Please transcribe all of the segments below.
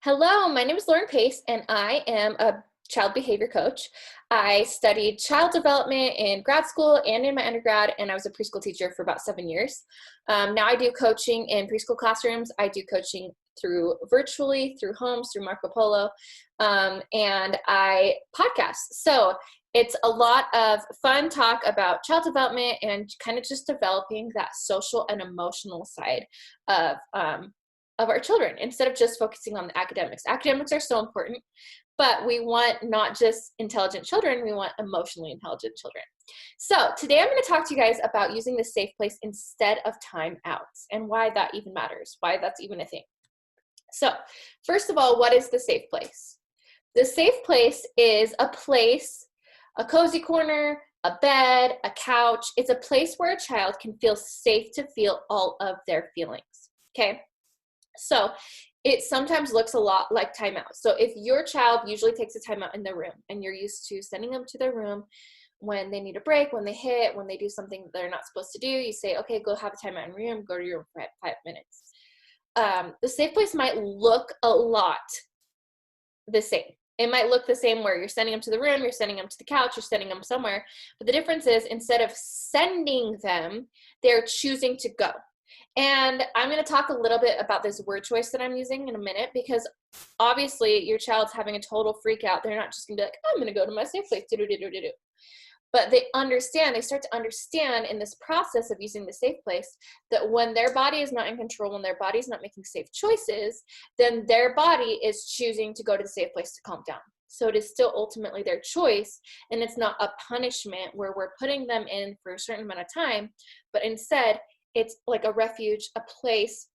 Hello, my name is Lauren Pace, and I am a child behavior coach. I studied child development in grad school and in my undergrad, and I was a preschool teacher for about 7 years. Now I do coaching in preschool classrooms. I do coaching through virtually, through homes, through Marco Polo, and I podcast. So it's a lot of fun talk about child development and kind of just developing that social and emotional side of our children instead of just focusing on the academics. Academics are so important, but we want not just intelligent children, we want emotionally intelligent children. So today I'm going to talk to you guys about using the safe place instead of timeouts and why that even matters, why that's even a thing. So first of all, what is the safe place? The safe place is a place, a cozy corner, a bed, a couch. It's a place where a child can feel safe to feel all of their feelings, okay? So it sometimes looks a lot like timeout. So if your child usually takes a timeout in their room and you're used to sending them to their room when they need a break, when they hit, when they do something they're not supposed to do, you say, okay, go have a timeout in your room, go to your room for 5 minutes. The safe place might look a lot the same. It might look the same where you're sending them to the room, you're sending them to the couch, you're sending them somewhere. But the difference is instead of sending them, they're choosing to go. And I'm going to talk a little bit about this word choice that I'm using in a minute, because obviously your child's having a total freak out. They're not just going to be like, I'm going to go to my safe place. But they start to understand in this process of using the safe place that when their body is not in control, when their body is not making safe choices, then their body is choosing to go to the safe place to calm down. So it is still ultimately their choice, and it's not a punishment where we're putting them in for a certain amount of time, but instead it's like a refuge, a place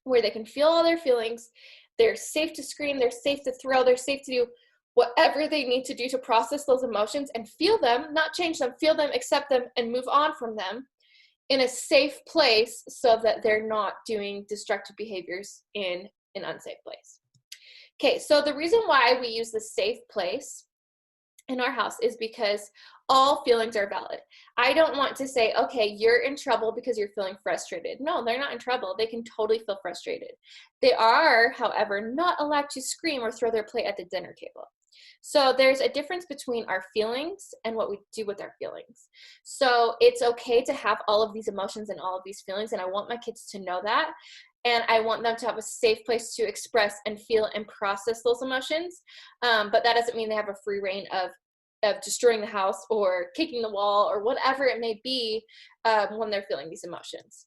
where they can feel all their feelings. They're safe to scream, they're safe to throw, they're safe to do whatever they need to do to process those emotions and feel them, not change them, feel them, accept them, and move on from them in a safe place so that they're not doing destructive behaviors in an unsafe place. Okay, so the reason why we use the safe place in our house is because all feelings are valid. I don't want to say, okay, you're in trouble because you're feeling frustrated. No, they're not in trouble. They can totally feel frustrated. They are, however, not allowed to scream or throw their plate at the dinner table. So there's a difference between our feelings and what we do with our feelings. So it's okay to have all of these emotions and all of these feelings, and I want my kids to know that. And I want them to have a safe place to express and feel and process those emotions. But that doesn't mean they have a free reign of destroying the house or kicking the wall or whatever it may be when they're feeling these emotions.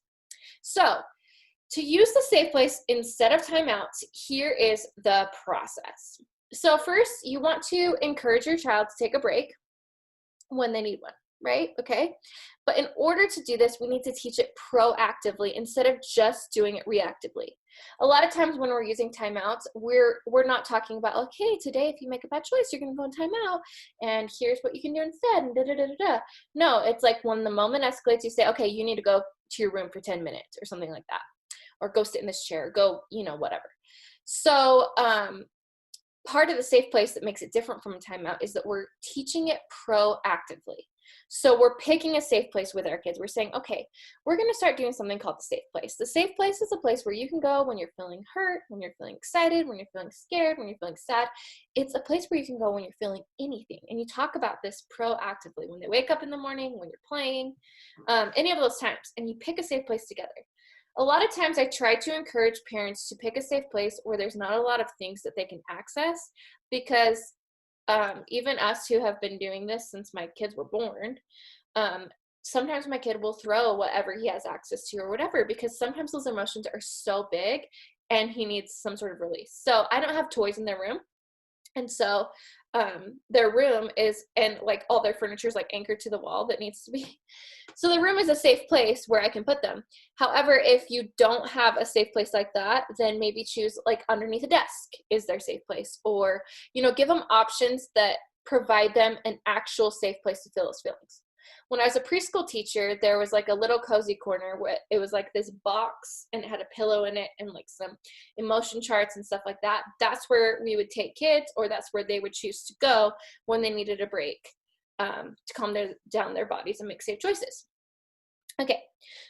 So to use the safe place instead of timeouts, here is the process. So first, you want to encourage your child to take a break when they need one, right? Okay. But in order to do this, we need to teach it proactively instead of just doing it reactively. A lot of times when we're using timeouts, we're not talking about, okay, today if you make a bad choice, you're going to go in timeout, and here's what you can do instead, and da da da da da. No, it's like when the moment escalates, you say, okay, you need to go to your room for 10 minutes or something like that, or go sit in this chair, go, whatever. So part of the safe place that makes it different from a timeout is that we're teaching it proactively. So we're picking a safe place with our kids. We're saying, okay, we're going to start doing something called the safe place. The safe place is a place where you can go when you're feeling hurt, when you're feeling excited, when you're feeling scared, when you're feeling sad. It's a place where you can go when you're feeling anything. And you talk about this proactively when they wake up in the morning, when you're playing, any of those times. And you pick a safe place together. A lot of times I try to encourage parents to pick a safe place where there's not a lot of things that they can access, because even us who have been doing this since my kids were born, sometimes my kid will throw whatever he has access to or whatever, because sometimes those emotions are so big and he needs some sort of release. So I don't have toys in their room. And so their room is, and like all their furniture is like anchored to the wall that needs to be. So the room is a safe place where I can put them. However, if you don't have a safe place like that, then maybe choose like underneath a desk is their safe place, or, give them options that provide them an actual safe place to feel those feelings. When I was a preschool teacher, there was like a little cozy corner where it was like this box and it had a pillow in it and like some emotion charts and stuff like that. That's where we would take kids, or that's where they would choose to go when they needed a break, to calm down their bodies and make safe choices. Okay,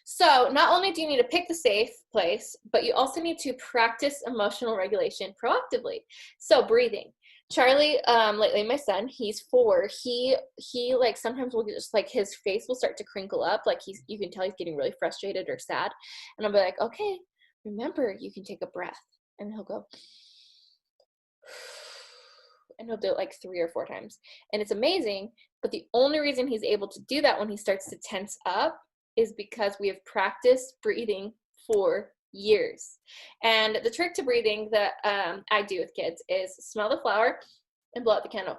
so not only do you need to pick the safe place, but you also need to practice emotional regulation proactively. So breathing. Charlie, lately, my son, he's 4. He like sometimes will just like his face will start to crinkle up, like you can tell he's getting really frustrated or sad, and I'll be like, okay, remember you can take a breath, and he'll go, and he'll do it like 3 or 4 times, and it's amazing. But the only reason he's able to do that when he starts to tense up is because we have practiced breathing for years. And the trick to breathing that I do with kids is smell the flower and blow out the candle.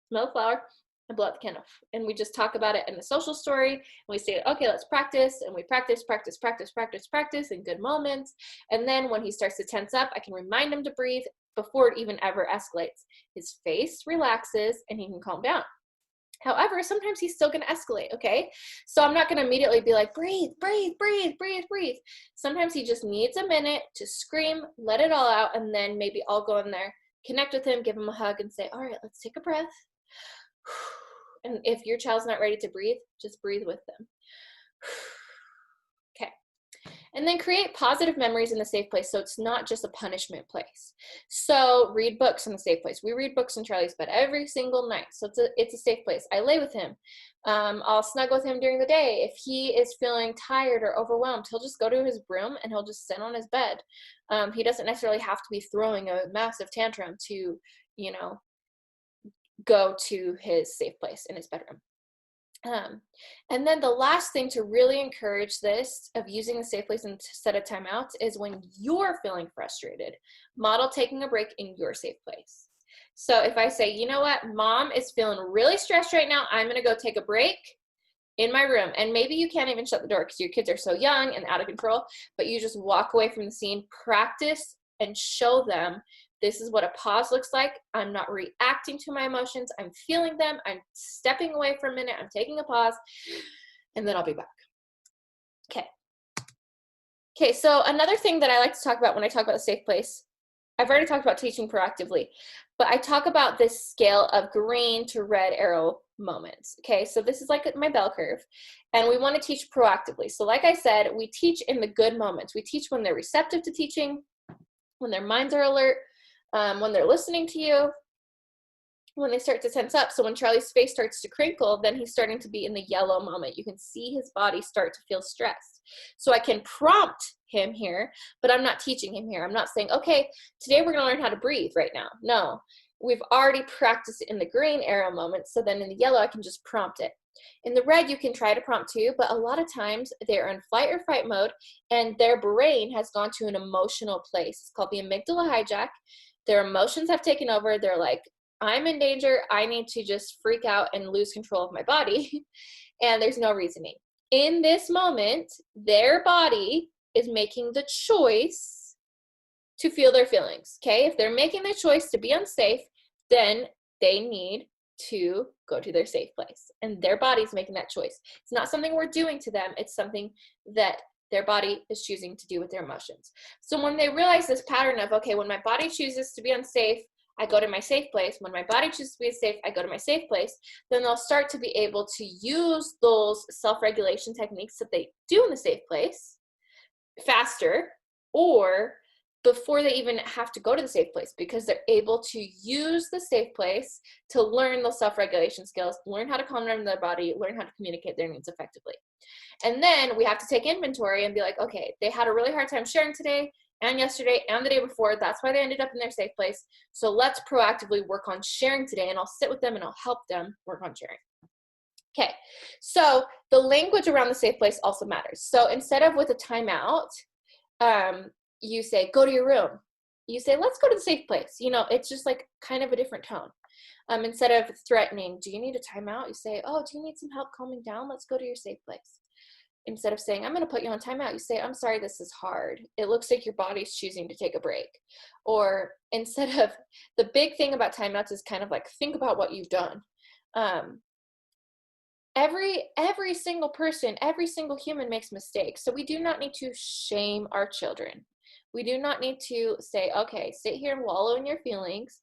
Smell the flower and blow out the candle. And we just talk about it in the social story. And we say, okay, let's practice. And we practice, practice, practice, practice, practice in good moments. And then when he starts to tense up, I can remind him to breathe before it even ever escalates. His face relaxes and he can calm down. However, sometimes he's still going to escalate, okay? So I'm not going to immediately be like, breathe, breathe, breathe, breathe, breathe. Sometimes he just needs a minute to scream, let it all out, and then maybe I'll go in there, connect with him, give him a hug, and say, all right, let's take a breath. And if your child's not ready to breathe, just breathe with them. Okay. And then create positive memories in the safe place, so it's not just a punishment place. So read books in the safe place. We read books in Charlie's bed every single night, so it's a safe place. I lay with him. I'll snuggle with him during the day. If he is feeling tired or overwhelmed, he'll just go to his room and he'll just sit on his bed. He doesn't necessarily have to be throwing a massive tantrum to, go to his safe place in his bedroom. And then the last thing to really encourage this of using a safe place instead of timeouts is when you're feeling frustrated, model taking a break in your safe place. So if I say, you know what, mom is feeling really stressed right now, I'm going to go take a break in my room. And maybe you can't even shut the door because your kids are so young and out of control, but you just walk away from the scene, practice and show them this is what a pause looks like. I'm not reacting to my emotions. I'm feeling them. I'm stepping away for a minute. I'm taking a pause, and then I'll be back. Okay. Okay, so another thing that I like to talk about when I talk about a safe place, I've already talked about teaching proactively, but I talk about this scale of green to red arrow moments. Okay, so this is like my bell curve, and we want to teach proactively. So like I said, we teach in the good moments. We teach when they're receptive to teaching, when their minds are alert, when they're listening to you, when they start to tense up. So when Charlie's face starts to crinkle, then he's starting to be in the yellow moment. You can see his body start to feel stressed. So I can prompt him here, but I'm not teaching him here. I'm not saying, okay, today we're going to learn how to breathe right now. No, we've already practiced in the green arrow moment. So then in the yellow, I can just prompt it. In the red, you can try to prompt too, but a lot of times they're in flight or fight mode and their brain has gone to an emotional place. It's called the amygdala hijack. Their emotions have taken over. They're like, I'm in danger. I need to just freak out and lose control of my body. And there's no reasoning. In this moment, their body is making the choice to feel their feelings. Okay. If they're making the choice to be unsafe, then they need to go to their safe place. And their body's making that choice. It's not something we're doing to them. It's something that their body is choosing to do with their emotions. So when they realize this pattern of, okay, when my body chooses to be unsafe, I go to my safe place. When my body chooses to be safe, I go to my safe place. Then they'll start to be able to use those self-regulation techniques that they do in the safe place faster, or before they even have to go to the safe place, because they're able to use the safe place to learn those self-regulation skills, learn how to calm down their body, learn how to communicate their needs effectively. And then we have to take inventory and be like, okay, they had a really hard time sharing today and yesterday and the day before. That's why they ended up in their safe place. So let's proactively work on sharing today, and I'll sit with them and I'll help them work on sharing. Okay, so the language around the safe place also matters. So instead of with a timeout, you say, go to your room. You say, let's go to the safe place. It's just like kind of a different tone. Instead of threatening, do you need a timeout? You say, oh, do you need some help calming down? Let's go to your safe place. Instead of saying, I'm going to put you on timeout, you say, I'm sorry, this is hard. It looks like your body's choosing to take a break. Or instead of, the big thing about timeouts is kind of like, think about what you've done. Every single person, every single human makes mistakes. So we do not need to shame our children. We do not need to say, okay, sit here and wallow in your feelings.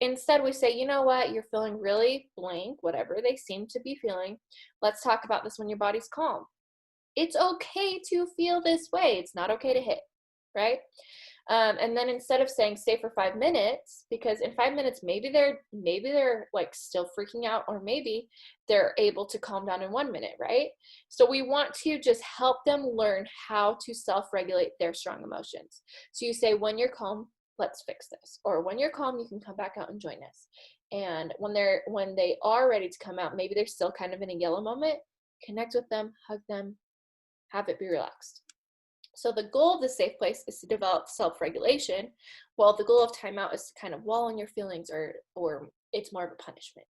Instead, we say, you know what, you're feeling really blank, whatever they seem to be feeling. Let's talk about this when your body's calm. it's okay to feel this way. It's not okay to hit, right? And then instead of saying stay for 5 minutes, because in 5 minutes maybe they're like still freaking out, or maybe they're able to calm down in 1 minute, right? So we want to just help them learn how to self-regulate their strong emotions. So you say, when you're calm, let's fix this, or when you're calm, you can come back out and join us. And when they are ready to come out, maybe they're still kind of in a yellow moment, connect with them, hug them, have it be relaxed. So the goal of the safe place is to develop self-regulation, while the goal of timeout is to kind of wall in your feelings, or it's more of a punishment.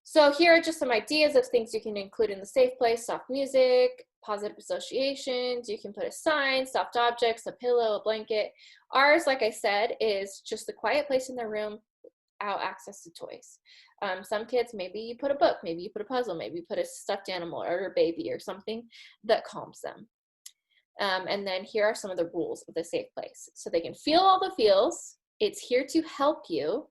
So here are just some ideas of things you can include in the safe place: soft music, positive associations. You can put a sign, soft objects, a pillow, a blanket. Ours, like I said, is just the quiet place in their room without access to toys. Some kids, maybe you put a book, maybe you put a puzzle, maybe you put a stuffed animal or a baby or something that calms them. And then here are some of the rules of the safe place. So they can feel all the feels. It's here to help you.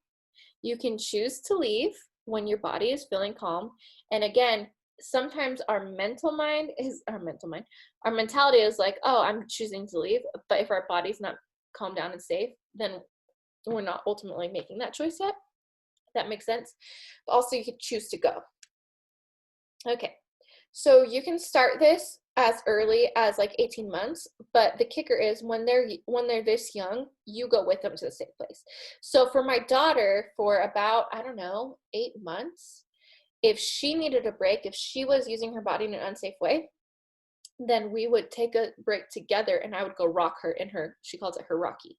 You can choose to leave when your body is feeling calm. And again, sometimes our mentality is like, oh, I'm choosing to leave. But if our body's not calm down and safe, then we're not ultimately making that choice yet. That makes sense. But also you could choose to go. Okay, so you can start this as early as like 18 months, but the kicker is when they're this young, you go with them to the safe place. So for my daughter, for about, I don't know, 8 months, if she needed a break, if she was using her body in an unsafe way, then we would take a break together and I would go rock her in her, she calls it her Rocky.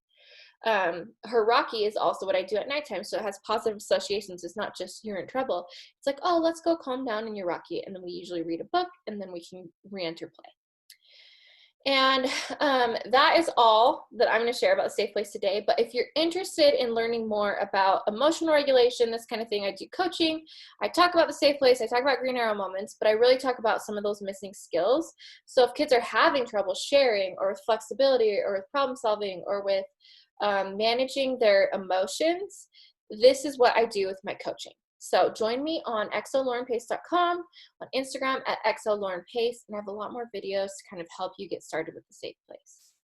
Her Rocky is also what I do at nighttime, so it has positive associations. It's not just you're in trouble. It's like, oh, let's go calm down in your Rocky, and then we usually read a book, and then we can re-enter play. And that is all that I'm going to share about the safe place today. But if you're interested in learning more about emotional regulation, this kind of thing, I do coaching. I talk about the safe place. I talk about green arrow moments, but I really talk about some of those missing skills. So if kids are having trouble sharing, or with flexibility, or with problem solving, or with managing their emotions, this is what I do with my coaching. So join me on xolaurenpace.com, on Instagram at xolaurenpace, and I have a lot more videos to kind of help you get started with the safe place.